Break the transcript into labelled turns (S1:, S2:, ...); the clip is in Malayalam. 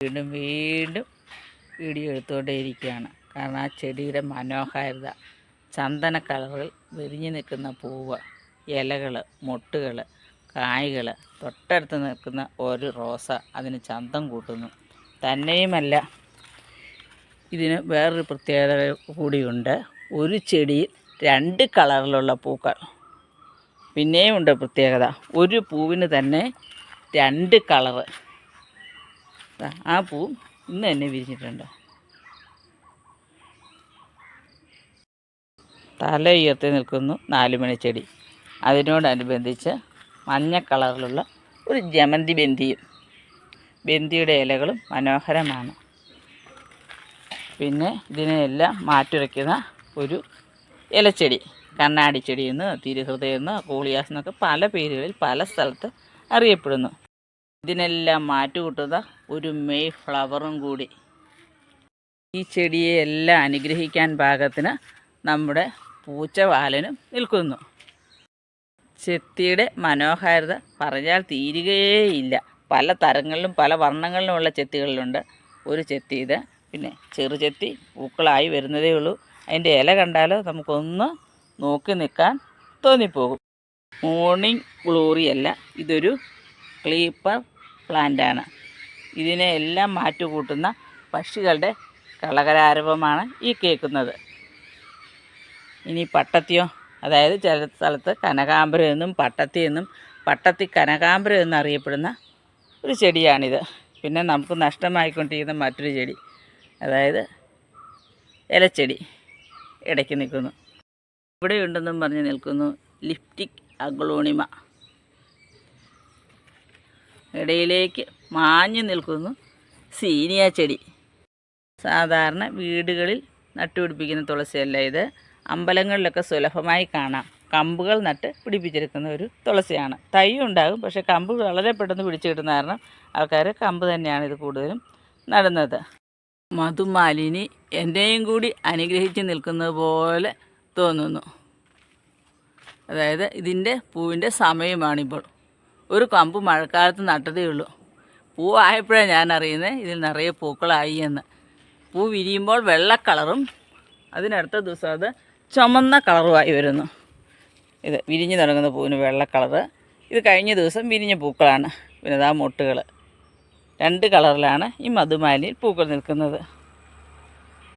S1: വീണ്ടും വീണ്ടും വീഡിയോ എടുത്തുകൊണ്ടേയിരിക്കുകയാണ്. കാരണം ആ ചെടിയുടെ മനോഹാരിത, ചന്ദന കളറിൽ വിരിഞ്ഞു നിൽക്കുന്ന പൂവ്, ഇലകൾ, മൊട്ടുകൾ, കായ്കൾ, തൊട്ടടുത്ത് നിൽക്കുന്ന ഒരു റോസ അതിന് ചന്തം കൂട്ടുന്നു. തന്നെയുമല്ല, ഇതിന് വേറൊരു പ്രത്യേകത കൂടിയുണ്ട്. ഒരു ചെടിയിൽ 2 കളറിലുള്ള പൂക്കൾ. പിന്നെയും ഉണ്ട് പ്രത്യേകത, ഒരു പൂവിന് തന്നെ 2 കളറ്. ആ പൂ ഇന്ന് തന്നെ വിരിഞ്ഞിട്ടുണ്ട്. തല ഉയർത്തി നിൽക്കുന്നു 4 മണിച്ചെടി. അതിനോടനുബന്ധിച്ച് മഞ്ഞ കളറിലുള്ള ഒരു ജമന്തി ബന്ധിയും, ബന്ധിയുടെ ഇലകളും മനോഹരമാണ്. പിന്നെ ഇതിനെല്ലാം മാറ്റുരയ്ക്കുന്ന ഒരു ഇലച്ചെടി, കണ്ണാടിച്ചെടിയെന്ന്, തിരുഹൃദയെന്ന്, കോളിയാസ് എന്നൊക്കെ പല പേരുകളിൽ പല സ്ഥലത്ത് അറിയപ്പെടുന്നു. ഇതിനെല്ലാം മാറ്റുകൂട്ടുന്ന ഒരു മെയ് ഫ്ലവറും കൂടി. ഈ ചെടിയെ എല്ലാം അനുഗ്രഹിക്കാൻ പാകത്തിന് നമ്മുടെ പൂച്ചവാലനും നിൽക്കുന്നു. ചെത്തിയുടെ മനോഹാരിത പറഞ്ഞാൽ തീരുകയേയില്ല. പല തരങ്ങളിലും പല വർണ്ണങ്ങളിലുമുള്ള ചെത്തികളിലുണ്ട്. ഒരു ചെത്തി ഇത്. പിന്നെ ചെറുചെത്തി പൂക്കളായി വരുന്നതേ ഉള്ളൂ. അതിൻ്റെ ഇല കണ്ടാൽ നമുക്കൊന്ന് നോക്കി നിൽക്കാൻ തോന്നിപ്പോകും. മോർണിംഗ് ഗ്ലോറി അല്ല, ഇതൊരു ക്ലീപ്പർ പ്ലാന്റാണ്. ഇതിനെ എല്ലാം മാറ്റുകൂട്ടുന്ന പക്ഷികളുടെ കളകലാരവമാണ് ഈ കേൾക്കുന്നത്. ഇനി പട്ടത്തിയോ, അതായത് ചില സ്ഥലത്ത് കനകാംബരം എന്നും പട്ടത്തി എന്നും പട്ടത്തി കനകാംബരം എന്നും അറിയപ്പെടുന്ന ഒരു ചെടിയാണിത്. പിന്നെ നമുക്ക് നഷ്ടമായിക്കൊണ്ടിരിക്കുന്ന മറ്റൊരു ചെടി, അതായത് ഇലച്ചെടി ഇടയ്ക്ക് നിൽക്കുന്നു. ഇവിടെ ഉണ്ടെന്നും പറഞ്ഞ് നിൽക്കുന്നു ലിപ്റ്റിക് അഗ്ലോണിമ. ഇടയിലേക്ക് മാഞ്ഞു നിൽക്കുന്നു സീനിയ ചെടി. സാധാരണ വീടുകളിൽ നട്ടുപിടിപ്പിക്കുന്ന തുളസിയല്ല ഇത്. അമ്പലങ്ങളിലൊക്കെ സുലഭമായി കാണാം. കമ്പുകൾ നട്ട് പിടിപ്പിച്ചെടുക്കുന്ന ഒരു തുളസിയാണ്. തൈ ഉണ്ടാകും, പക്ഷേ കമ്പ് വളരെ പെട്ടെന്ന് പിടിച്ചു കിട്ടുന്ന കാരണം ആൾക്കാർ കമ്പ് തന്നെയാണ് ഇത് കൂടുതലും നടുന്നത്. മധുമാലിനി എൻ്റെയും കൂടി അനുഗ്രഹിച്ച് നിൽക്കുന്നത് പോലെ തോന്നുന്നു. അതായത് ഇതിൻ്റെ പൂവിൻ്റെ സമയമാണിപ്പോൾ. ഒരു കമ്പ് മഴക്കാലത്ത് നട്ടതേ ഉള്ളൂ. പൂവായപ്പോഴാണ് ഞാൻ അറിയുന്നത് ഇതിൽ നിറയെ പൂക്കളായി എന്ന്. പൂ വിരിയുമ്പോൾ വെള്ള കളറും അതിനടുത്ത ദിവസം അത് ചുമന്ന കളറുമായി വരുന്നു. ഇത് വിരിഞ്ഞ് തുടങ്ങുന്ന പൂവിന് വെള്ള കളറ്. ഇത് കഴിഞ്ഞ ദിവസം വിരിഞ്ഞ പൂക്കളാണ്. പിന്നെ ഇതാ മൊട്ടുകൾ. 2 കളറിലാണ് ഈ മധുമാലിനിയിൽ പൂക്കൾ നിൽക്കുന്നത്.